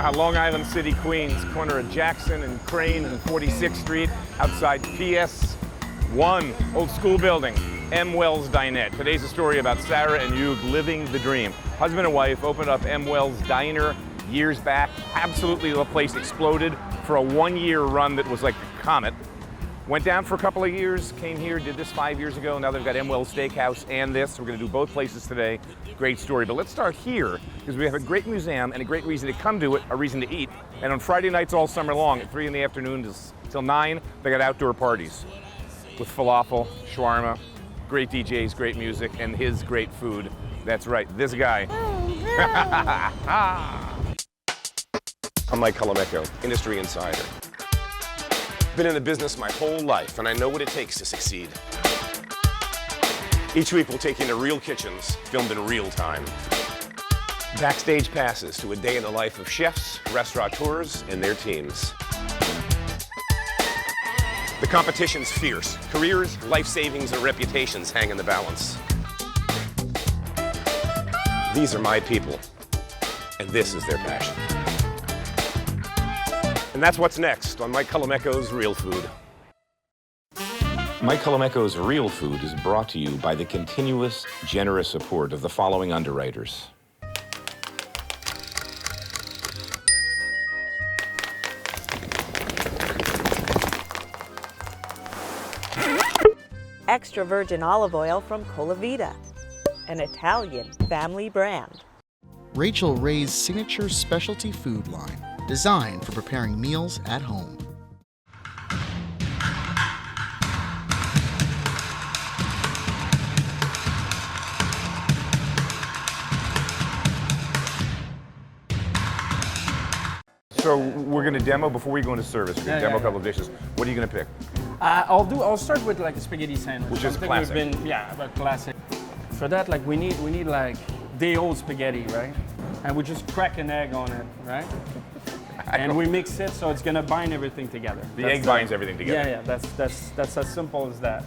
Long Island City, Queens, corner of Jackson and Crane and 46th Street, outside PS1, old school building, M Wells Dinette. Today's a story about Sarah and Hugue living the dream. Husband and wife opened up M Wells Diner years back. Absolutely, the place exploded for a one-year run that was like a comet. Went down for a couple of years, came here, did this 5 years ago. Now they've got M Wells Steakhouse and this. We're gonna do both places today. Great story, but let's start here because we have a great museum and a great reason to come to it, a reason to eat. And on Friday nights all summer long, at 3 in the afternoon till 9, they got outdoor parties with falafel, shawarma, great DJs, great music, and his great food. That's right, this guy. I'm Mike Colameco, industry insider. Been in the business my whole life, and I know what it takes to succeed. Each week we'll take you into real kitchens, filmed in real time. Backstage passes to a day in the life of chefs, restaurateurs, and their teams. The competition's fierce. Careers, life savings, and reputations hang in the balance. These are my people, and this is their passion. And that's what's next on Mike Colameco's Real Food. Mike Colameco's Real Food is brought to you by the continuous, generous support of the following underwriters. Extra virgin olive oil from Colavita, an Italian family brand. Rachel Ray's signature specialty food line, designed for preparing meals at home. So we're gonna demo before we go into service. We're gonna demo a couple of dishes. What are you gonna pick? I'll start with like a spaghetti sandwich. Which is Something classic. but classic. For that, like we need like day-old spaghetti, right? And we just crack an egg on it, right? And we mix it so it's gonna bind everything together. The egg binds everything together. Yeah, that's as simple as that.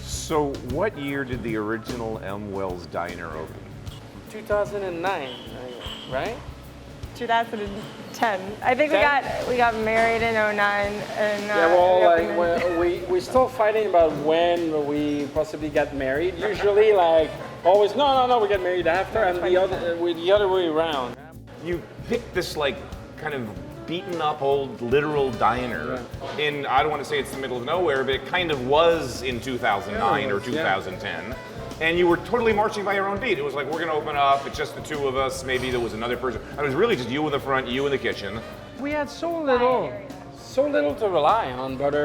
So what year did the original M Wells Diner open? 2009, right? 2010. I think 10? we got married in 09. And, Yeah, well, like we're still fighting about when we possibly got married. Usually, like always, no, we get married after, and the other way around. You picked this like kind of beaten up old literal diner in, I don't want to say it's the middle of nowhere, but it kind of was in 2009 or 2010. And you were totally marching by your own beat. It was like, we're gonna open up, it's just the two of us, maybe there was another person. It was really just you in the front, you in the kitchen. We had so little to rely on, but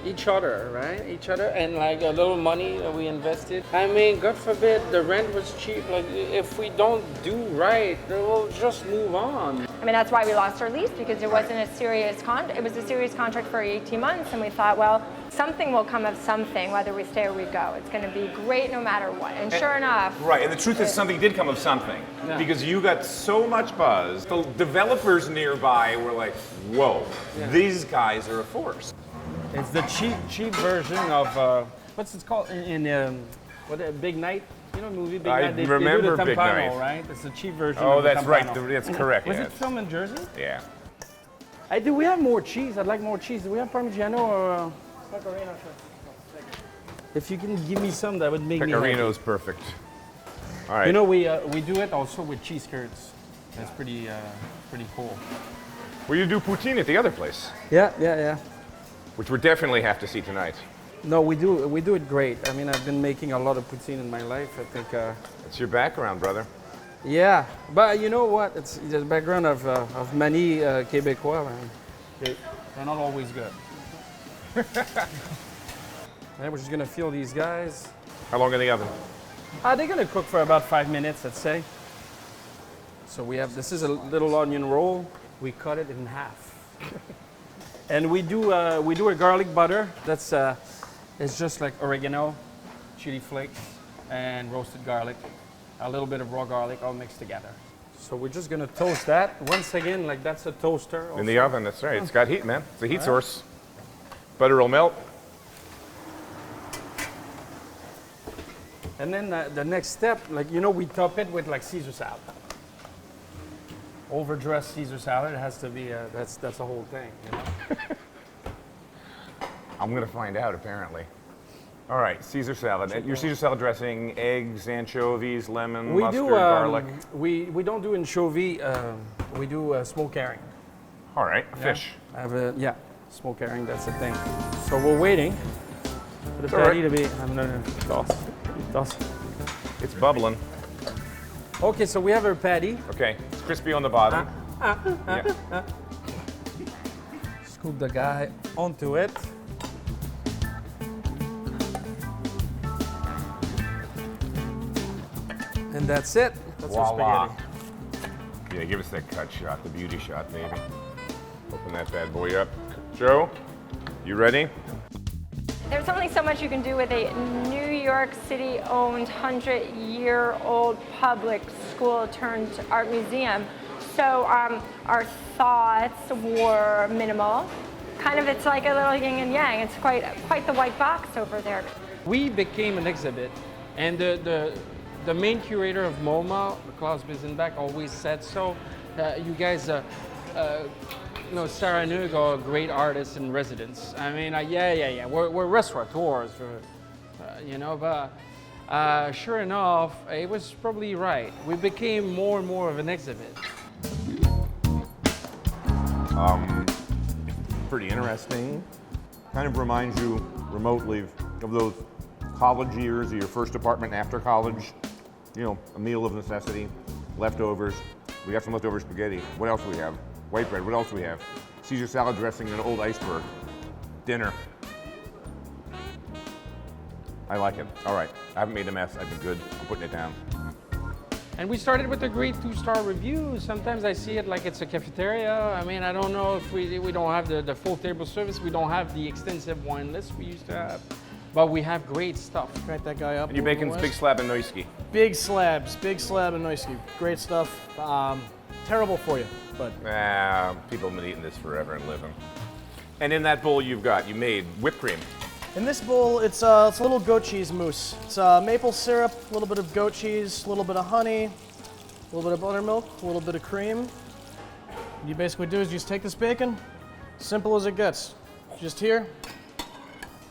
each other, right? Each other, and like a little money that we invested. I mean, God forbid, the rent was cheap. Like, if we don't do right, we'll just move on. I mean, that's why we lost our lease, because it wasn't a serious contract. It was a serious contract for 18 months, and we thought, well, something will come of something, whether we stay or we go. It's going to be great no matter what. And sure enough. Right, and the truth is something did come of something. Yeah. Because you got so much buzz. The developers nearby were like, whoa, these guys are a force. It's the cheap version of, what's it called Big Night? You know the movie Big Night? They remember do the Big Tampano, Night. right? It's a cheap version Oh, of the that's right, Tampano. that's correct. Was yes. it filmed in Jersey? Yeah. Do we have more cheese? I'd like more cheese. Do we have Parmigiano or Pecorino? If you can give me some, that would make me happy. Pecorino's perfect. All right. You know, we do it also with cheese curds. That's pretty cool. Well, you do poutine at the other place, Yeah. which we definitely have to see tonight. No, we do it great. I mean, I've been making a lot of poutine in my life. I think. It's your background, brother. Yeah, but you know what? It's the background of many Québécois, man. They're not always good. Right, we're just gonna feel these guys. How long in the oven? They're gonna cook for about 5 minutes, let's say. So this is a little onion roll. We cut it in half. And we do a garlic butter. That's it's just like oregano, chili flakes, and roasted garlic. A little bit of raw garlic all mixed together. So we're just gonna toast that. Once again, like that's a toaster. Also. In the oven, that's right. It's got heat, man. It's a heat source. Butter will melt. And then the next step, like, you know, we top it with like Caesar salad. overdressed Caesar salad. It has to be, that's the whole thing, you know? I'm going to find out, apparently. All right, Caesar salad. Your Caesar salad dressing, eggs, anchovies, lemon, mustard, garlic. We don't do anchovy. We do smoked herring. All right, fish. I have smoked herring. That's the thing. So we're waiting for the patty to be. I'm gonna toss. It's bubbling. Okay, so we have our patty. Okay, it's crispy on the bottom. Yeah. Scoop the guy onto it. And that's it. That's our Voila. spaghetti. Yeah, give us that cut shot, the beauty shot, baby. Open that bad boy up. Joe, you ready? There's only so much you can do with a New York City-owned 100-year-old public school turned art museum. So our thoughts were minimal. Kind of, it's like a little yin and yang. It's quite the white box over there. We became an exhibit, and the main curator of MoMA, Klaus Bisenbach, always said so. You guys, Sarah and Hugue are great artists in residence. I mean, we're restaurateurs, but sure enough, it was probably right. We became more and more of an exhibit. Pretty interesting. Kind of reminds you remotely of those college years or your first apartment after college. You know, a meal of necessity, leftovers. We got some leftover spaghetti. What else do we have? White bread. What else do we have? Caesar salad dressing and an old iceberg. Dinner. I like it. All right. I haven't made a mess. I've been good. I'm putting it down. And we started with a great 2-star review. Sometimes I see it like it's a cafeteria. I mean, I don't know if we don't have the full table service. We don't have the extensive wine list we used to have. But we have great stuff. Crank that guy up. And your bacon's big slab and Noisky. Big slab and Noisky. Great stuff. Terrible for you, but. People have been eating this forever and living. And in that bowl you made whipped cream. In this bowl, it's a little goat cheese mousse. It's maple syrup, a little bit of goat cheese, a little bit of honey, a little bit of buttermilk, a little bit of cream. What you basically do is you just take this bacon, simple as it gets. Just here.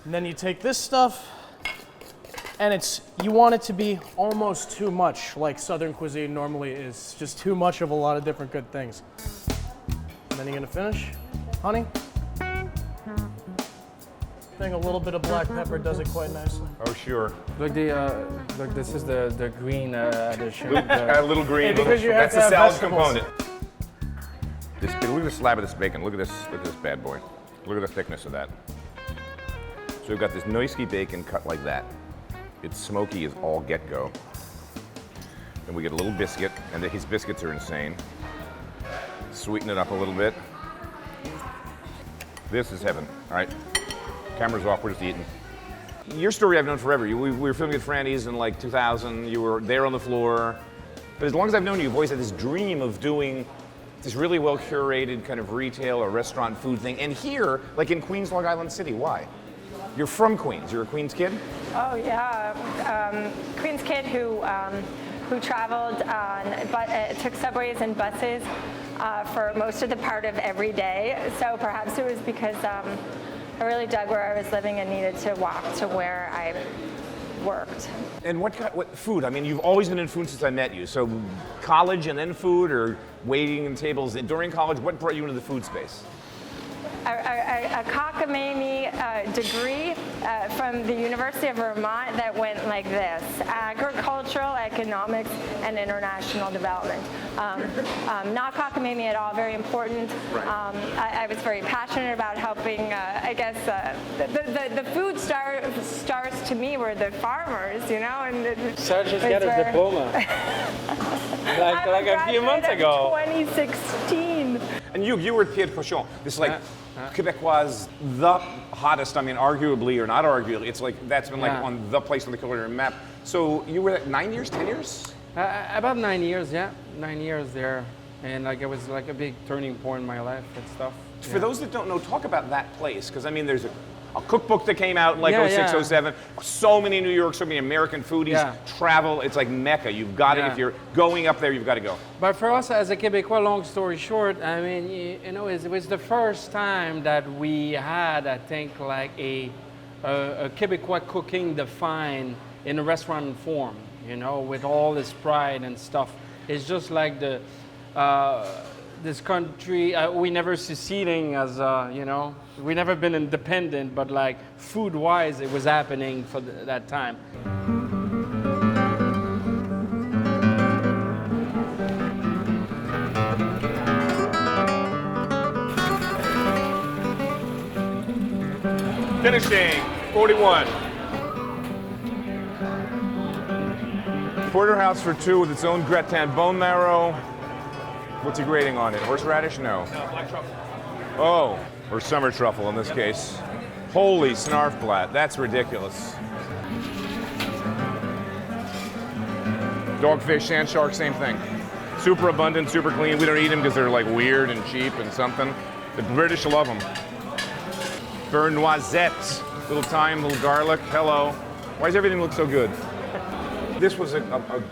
And then you take this stuff, and you want it to be almost too much, like Southern cuisine normally is. Just too much of a lot of different good things. And then you're gonna finish, honey. I think a little bit of black pepper does it quite nicely. Oh, sure. Look, this is the green addition. A little green. Yeah, because you have that's to the have salad vegetables. component. Look at the slab of this bacon. Look at this bad boy. Look at the thickness of that. So we've got this Noisky bacon cut like that. It's smoky as all get-go. And we get a little biscuit, and his biscuits are insane. Sweeten it up a little bit. This is heaven. All right, camera's off, we're just eating. Your story I've known forever. We were filming at Franny's in like 2000. You were there on the floor. But as long as I've known you, you've always had this dream of doing this really well curated kind of retail or restaurant food thing. And here, like in Queens, Long Island City, why? You're from Queens. You're a Queens kid? Oh yeah, Queens kid who traveled took subways and buses for most of the part of every day. So perhaps it was because I really dug where I was living and needed to walk to where I worked. And what food? I mean, you've always been in food since I met you. So college and then food, or waiting in tables during college? What brought you into the food space? A cockamamie degree from the University of Vermont that went like this: agricultural, economics, and international development. Not cockamamie at all, very important. Right. I was very passionate about helping, the food stars to me were the farmers, you know? And Sarah just got a diploma. like a few months ago. 2016. And you were at Pied Cochon. This is like Quebecois, the hottest, I mean, arguably or not arguably, it's like, that's been like on the place on the culinary map. So you were there 9 years, 10 years? About 9 years, yeah. 9 years there. And like it was like a big turning point in my life and stuff. For those that don't know, talk about that place, because I mean, there's a cookbook that came out in like Yeah, 06, yeah. 07. So many New York, so many American foodies Yeah. travel. It's like Mecca. You've got to, Yeah. if you're going up there, you've got to go. But for us as a Québécois, long story short, I mean, you know, it was the first time that we had, I think, like a Québécois cooking defined in a restaurant form, you know, with all this pride and stuff. It's just like the this country, we never seceding as, you know, we never been independent, but like food-wise, it was happening for that time. Finishing, 41. Porterhouse for 2 with its own gratin bone marrow. What's he grading on it? Horseradish? No. Black truffle. Oh, or summer truffle in this case. Holy snarfblat, that's ridiculous. Dogfish, sand shark, same thing. Super abundant, super clean. We don't eat them because they're like weird and cheap and something. The British love them. Burn noisettes, little thyme, little garlic. Hello. Why does everything look so good? This was a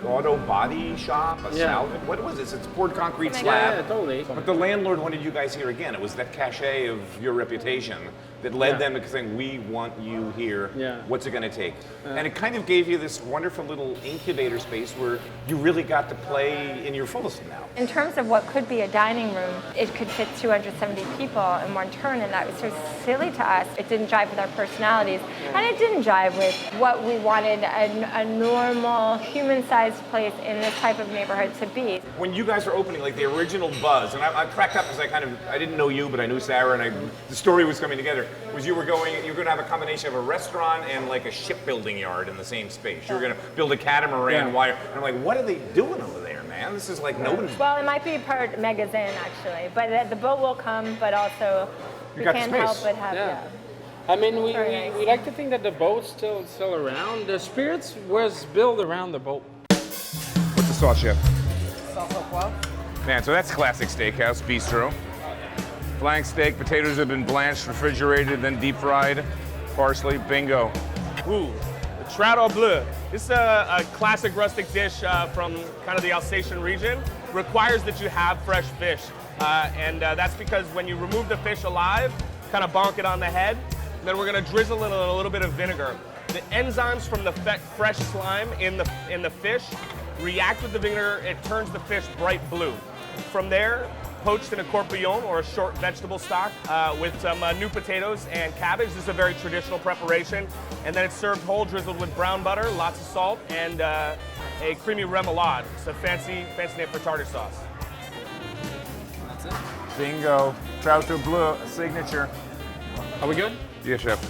auto body shop, a salvage. What was this? It's poured concrete slab. Yeah, totally. But the landlord wanted you guys here again. It was that cachet of your reputation that led them to saying, we want you here. Yeah. What's it going to take? And it kind of gave you this wonderful little incubator space where you really got to play in your fullest now. In terms of what could be a dining room, it could fit 270 people in one turn, and that was so silly to us. It didn't jive with our personalities, and it didn't jive with what we wanted a normal, human-sized place in this type of neighborhood to be. When you guys were opening, like the original buzz, and I cracked up because I didn't know you, but I knew Sarah, and the story was coming together, was you were going to have a combination of a restaurant and like a shipbuilding yard in the same space. You were going to build a catamaran wire. And I'm like, what are they doing over there, man? This is like nobody's... Well, it might be part magazine, actually, but the boat will come, but also we got the can't space. help but have, I mean, we Very nice. like to think that the boat's still around. The spirits was built around the boat. What's the sauce, chef? Sauce au poivre. Man, so that's classic steakhouse, bistro. Flank steak, potatoes have been blanched, refrigerated, then deep fried. Parsley, bingo. Ooh, the trout au bleu. This is a classic rustic dish from kind of the Alsatian region. Requires that you have fresh fish. And that's because when you remove the fish alive, kind of bonk it on the head, then we're gonna drizzle it in a little bit of vinegar. The enzymes from the fresh slime in the fish react with the vinegar, it turns the fish bright blue. From there, poached in a corpillon or a short vegetable stock with some new potatoes and cabbage. This is a very traditional preparation. And then it's served whole, drizzled with brown butter, lots of salt, and a creamy remoulade. It's a fancy name for tartar sauce. That's it. Bingo. Trout au bleu, a signature. Are we good? Yeah, chef.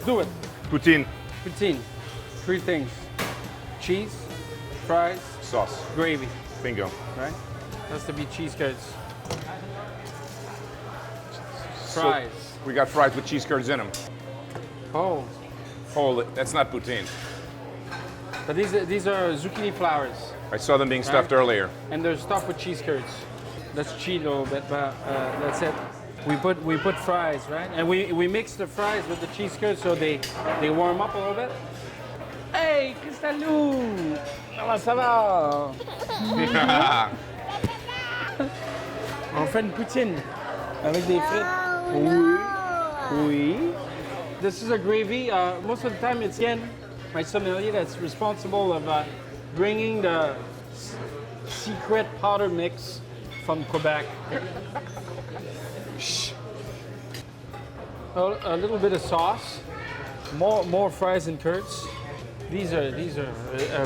Do it. Poutine. Poutine. 3 things. Cheese, fries, Sauce. gravy, Bingo. right? Has to be cheese curds. So Fries. we got fries with cheese curds in them. Oh, Holy, that's not poutine. but these are zucchini flowers, I saw them being stuffed Right. earlier. and they're stuffed with cheese curds. Let's cheat a little bit, but that's it. We put fries, right? And we mix the fries with the cheese curds so they warm up a little bit. Hey, Cristalou! Comment ça va? On fait une poutine avec des frites. Oui. Oui. This is a gravy. Most of the time it's Yen, my sommelier, that's responsible of bringing the secret powder mix from Quebec. A little bit of sauce, more fries and curds. These are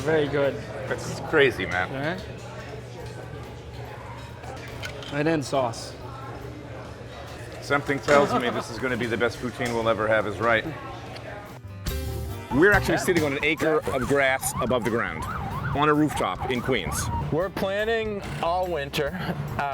very good. That's crazy, man. All right. And then sauce. Something tells me this is going to be the best poutine we'll ever have, is right. We're actually sitting on an acre of grass above the ground on a rooftop in Queens. We're planting all winter.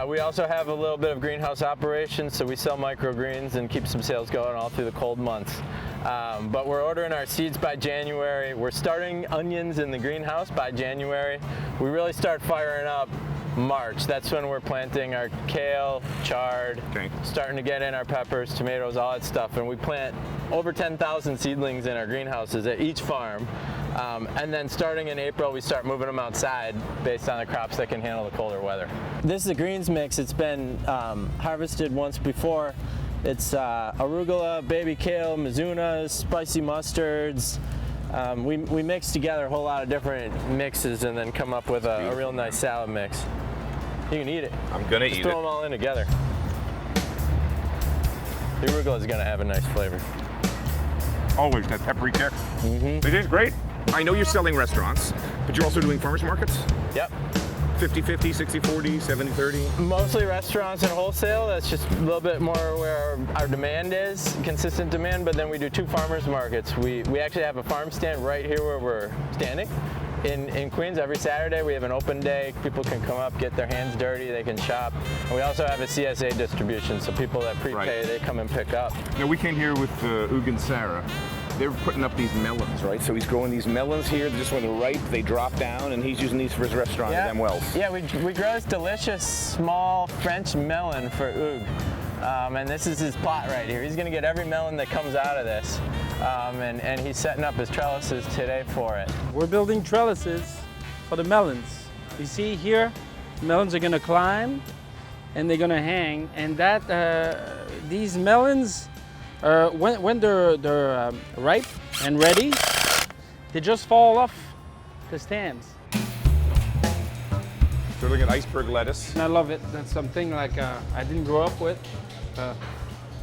We also have a little bit of greenhouse operations, so we sell microgreens and keep some sales going all through the cold months. But we're ordering our seeds by January. We're starting onions in the greenhouse by January. We really start firing up March. That's when we're planting our kale, chard, Okay. starting to get in our peppers, tomatoes, all that stuff. And we plant over 10,000 seedlings in our greenhouses at each farm. And then starting in April, we start moving them outside based on the crops that can handle the colder weather. This is a greens mix. It's been harvested once before. It's arugula, baby kale, mizunas, spicy mustards. We mix together a whole lot of different mixes and then come up with a real nice salad mix. You can eat it. I'm gonna Just eat throw it. them all in together. The arugula is gonna have a nice flavor. Always that peppery kick. It is great. I know you're selling restaurants, but you're also doing farmers markets? Yep. 50-50, 60-40, 70-30? Mostly restaurants and wholesale. That's just a little bit more where our demand is, consistent demand, but then we do 2 farmers markets. We actually have a farm stand right here where we're standing. In Queens, every Saturday we have an open day. People can come up, get their hands dirty, they can shop. And we also have a CSA distribution, so people that prepay, they come and pick up. Now we came here with Hugue and Sarah. They're putting up these melons, right? So he's growing these melons here, just when they're ripe, they drop down, and he's using these for his restaurant at M Wells. Yeah, we grow this delicious small French melon for Hugue. And this is his plot right here. He's gonna get every melon that comes out of this. And he's setting up his trellises today for it. We're building trellises for the melons. You see here, melons are gonna climb and they're gonna hang. And these melons, when they're ripe and ready, they just fall off the stems. So look at iceberg lettuce. And I love it. That's something like I didn't grow up with.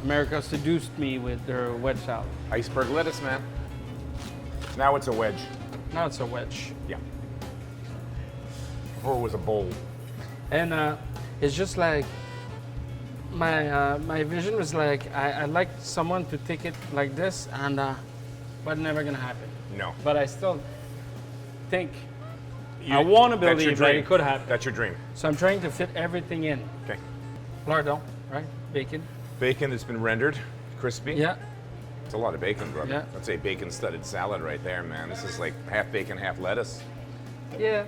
America seduced me with their wedge salad. Iceberg lettuce, man. Now it's a wedge. Now it's a wedge. Yeah. Before it was a bowl. And it's just like, my vision was like, I'd like someone to take it like this, and but never gonna happen. No. But I still think, I want to believe that it could happen. That's your dream. So I'm trying to fit everything in. Okay. Lardon, right? Bacon. Bacon that's been rendered, crispy. Yeah. It's a lot of bacon, brother. Yeah. That's a bacon-studded salad right there, man. This is like half bacon, half lettuce. Yeah.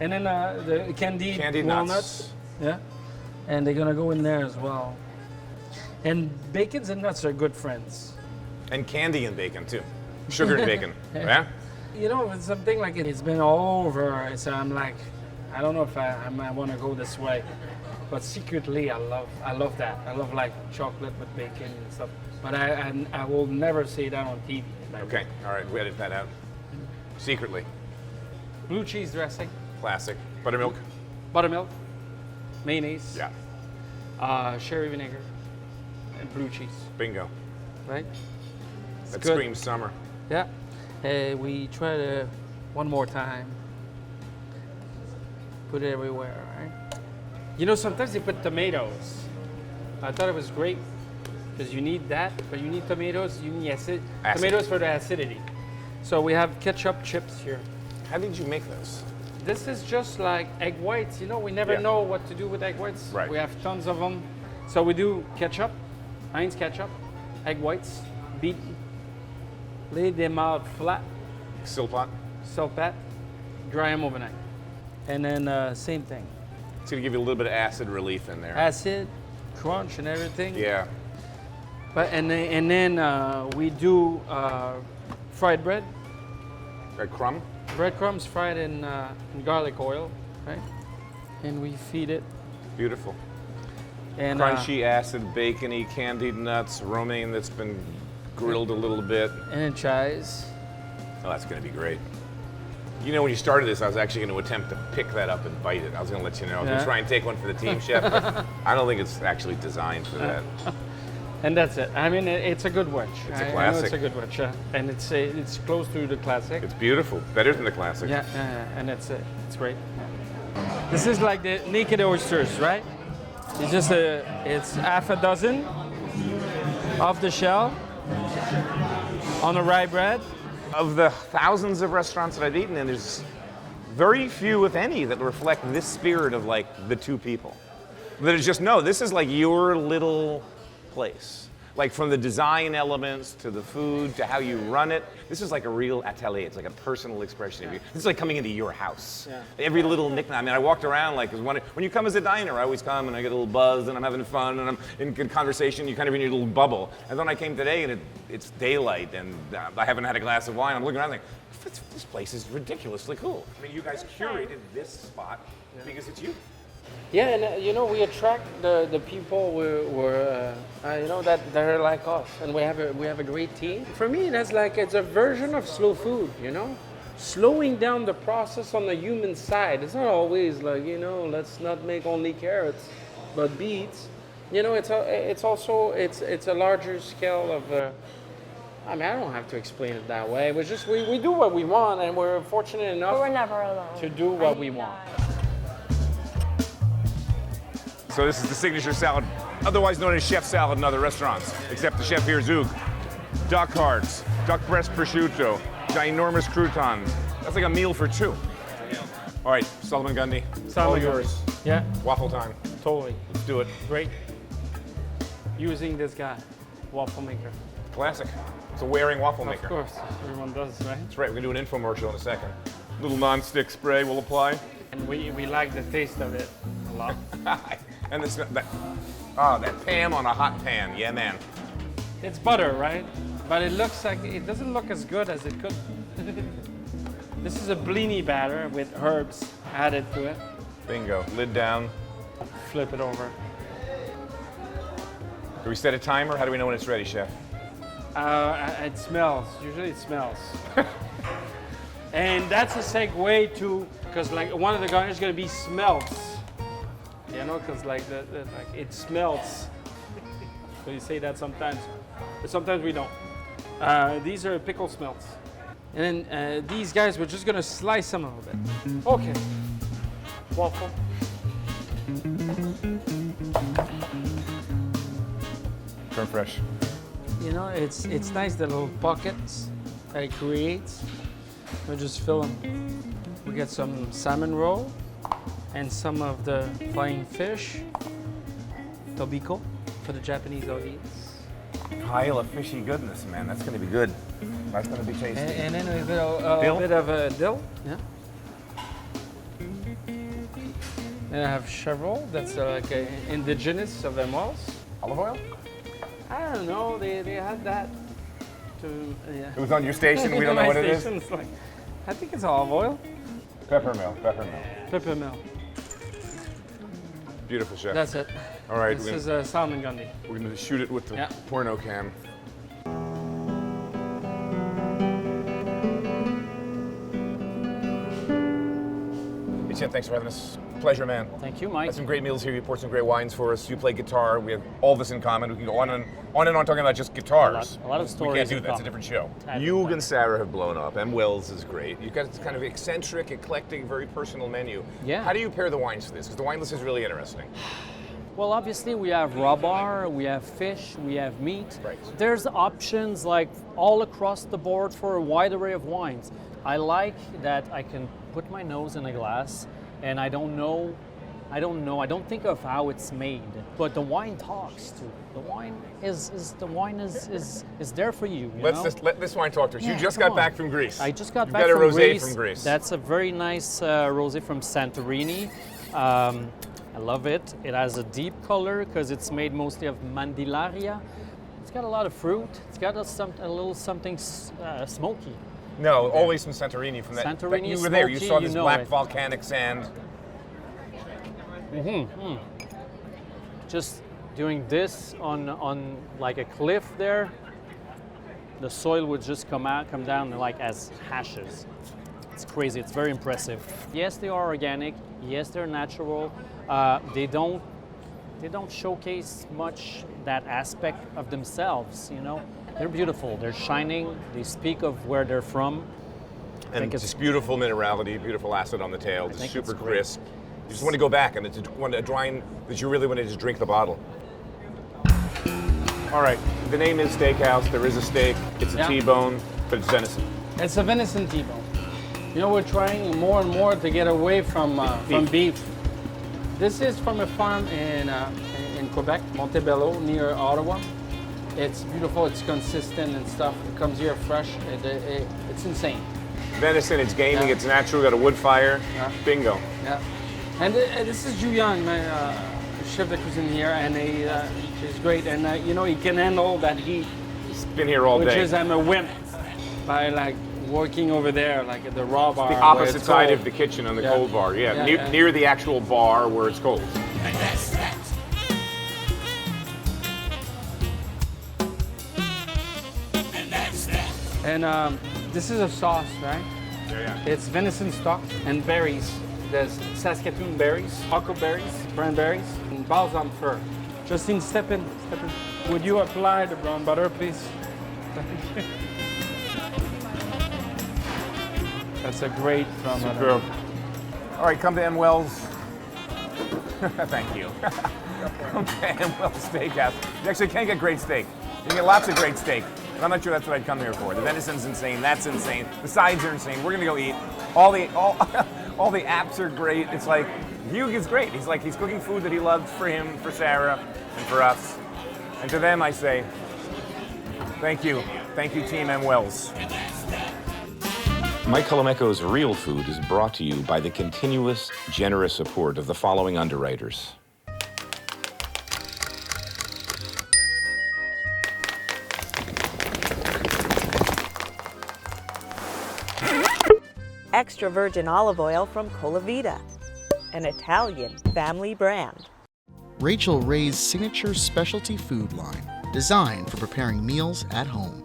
And then the candied walnuts. Nuts. Yeah. And they're gonna go in there as well. And bacons and nuts are good friends. And candy and bacon too. Sugar and bacon. Yeah? You know, it's something like it's been all over. So I'm like, I don't know if I might want to go this way, but secretly I love that. I love like chocolate with bacon and stuff. But I will never say that on TV. Okay, all right, we edit that out. Secretly. Blue cheese dressing. Classic. Buttermilk. Buttermilk. Mayonnaise. Yeah. Sherry vinegar. And blue cheese. Bingo. Right? That good. screams summer. Yeah. We try to, one more time, put it everywhere, right? You know, sometimes they put tomatoes. I thought it was great because you need that, but you need tomatoes, you need acid. Tomatoes for the acidity. So we have ketchup chips here. How did you make those? This is just like egg whites. You know, we never know what to do with egg whites. Right. We have tons of them. So we do ketchup, Heinz ketchup, egg whites, beaten, lay them out flat. Silpat. Silpat, dry them overnight. And then same thing. It's gonna give you a little bit of acid relief in there. Acid, crunch and everything. Yeah. But and then we do fried bread. Like crumb? Breadcrumbs fried in garlic oil, right? And we feed it. Beautiful. And crunchy, acid, bacony, candied nuts, romaine that's been grilled a little bit. And then chives. Oh, that's gonna be great. You know, when you started this, I was actually going to attempt to pick that up and bite it. I was going to let you know. I was going to try and take one for the team chef, but I don't think it's actually designed for that. And that's it. I mean, it's a good wedge. It's a classic. I know it's a good wedge, and it's close to the classic. It's beautiful. Better than the classic. Yeah, and it's great. This is like the Likud Oysters, right? It's just it's half a dozen off the shell on a rye bread. Of the thousands of restaurants that I've eaten in, there's very few, if any, that reflect this spirit of like the two people. That is just, no, this is like your little place. Like from the design elements to the food to how you run it. This is like a real atelier. It's like a personal expression of you. This is like coming into your house. Yeah. Every little nickname. I mean, I walked around like, when you come as a diner, I always come and I get a little buzz and I'm having fun and I'm in good conversation. You kind of in your little bubble. And then I came today and it's daylight and I haven't had a glass of wine. I'm looking around like, this place is ridiculously cool. I mean, you guys curated this spot because it's you. Yeah, and you know, we attract the people you know, that are like us, and we have a great team. For me, it's a version of slow food, you know, slowing down the process on the human side. It's not always like, you know, let's not make only carrots, but beets. You know, it's a larger scale of. I mean, I don't have to explain it that way. It's just we do what we want, and we're fortunate enough. But we're never alone. To do what we want. So this is the signature salad, otherwise known as chef salad in other restaurants, except the chef here is Hugue. Duck hearts, duck breast prosciutto, ginormous croutons. That's like a meal for two. All right, Solomon Gundy, all yours. Yeah, Waffle time. totally. Let's do it. Great. Using this guy, waffle maker. Classic. It's a wearing waffle maker. Of course, everyone does, right? That's right, we're gonna do an infomercial in a second. Little non-stick spray will apply. And we like the taste of it a lot. And that Pam on a hot pan, yeah man. It's butter, right? But it doesn't look as good as it could. This is a blini batter with herbs added to it. Bingo, lid down. Flip it over. Do we set a timer? How do we know when it's ready, chef? It smells, usually it smells. And that's a segue to, because like one of the garnishes is gonna be smelts. You know, because like it smells. So you say that sometimes, but sometimes we don't. These are pickle smelts. And then these guys, we're just gonna slice them a little bit. Okay. Waffle. Turn fresh. You know, it's nice, the little pockets that it creates. We'll just fill them. We get some salmon roll and some of the flying fish, tobiko, for the Japanese audience. Pile of fishy goodness, man. That's gonna be good. That's gonna be tasty. And then a bit of dill. Yeah. And I have chevril, that's like indigenous of M Wells. Olive oil? I don't know, they had that. Yeah. It was on your station, we don't know My what it is? station's like, I think it's olive oil. Peppermill. Peppermill. Beautiful, chef. That's it. All right, This is Salmon Gundy. we're gonna shoot it with the porno cam. Hey, Chef, thanks for having us. Pleasure, man. Thank you, Mike. Had some great meals here. You poured some great wines for us. You play guitar. We have all this in common. We can go on and on talking about just guitars. A lot of stories. We can't do in that. It's a common. different show. I Hugue think and Sarah have blown up. M Wells is great. You've got this kind of eccentric, eclectic, very personal menu. Yeah. How do you pair the wines for this? Because the wine list is really interesting. Well, obviously we have raw bar, we have fish, we have meat. Right. There's options like all across the board for a wide array of wines. I like that I can put my nose in a glass and I don't think of how it's made, but the wine talks too. The wine is there for you. Let this wine talk to us. Yeah, You just come got on. back from Greece. I just got You've back got a from rosé Greece. from Greece. That's a very nice rosé from Santorini. I love it. It has a deep color because it's made mostly of Mandilaria. It's got a lot of fruit. It's got a little something smoky. No, always from Santorini. From that. Santorini You is were there. You smoky, saw you this know black it. volcanic sand. Just doing this on like a cliff there, the soil would just come down like as ashes. It's crazy. It's very impressive. Yes, they are organic. Yes, they're natural. They don't showcase much that aspect of themselves. You know, they're beautiful. They're shining. They speak of where they're from. And just beautiful minerality, beautiful acid on the tail. Just think super it's great. crisp. You just want to go back, and it's a wine that you really want to just drink the bottle. All right, the name is Steakhouse. There is a steak. It's a T-bone, but it's venison. It's a venison T-bone. You know, we're trying more and more to get away from beef. This is from a farm in Quebec, Montebello, near Ottawa. It's beautiful, it's consistent and stuff. It comes here fresh. It's insane. Venison, it's gaming, Yeah. it's natural, got a wood fire. Yeah. Bingo. Yeah. And this is Julian, my chef de cuisine here, and he's great. And you know, he can handle that heat. He's been here all which day. is I'm a wimp by like working over there, like at the raw bar. The where opposite it's side cold. of the kitchen on the Yeah. cold bar, yeah. Yeah, Near the actual bar where it's cold. And this is a sauce, right? Yeah. It's venison stock and berries. There's Saskatoon berries, huckleberries, cranberries, and balsam fir. Justine, step in, step in. Would you apply the brown butter, please? That's a great from. Superb. All right, come to M Wells. Thank you. Come to M Wells Steakhouse. You actually can get great steak. You can get lots of great steak. And I'm not sure that's what I'd come here for. The venison's insane. That's insane. The sides are insane. We're gonna go eat. All the apps are great. It's like Hugue is great. He's cooking food that he loves for him, for Sarah, and for us. And to them, I say, thank you. Thank you, Team M Wells. Mike Colameco's Real Food is brought to you by the continuous, generous support of the following underwriters. Extra virgin olive oil from Colameco, an Italian family brand. Rachel Ray's signature specialty food line, designed for preparing meals at home.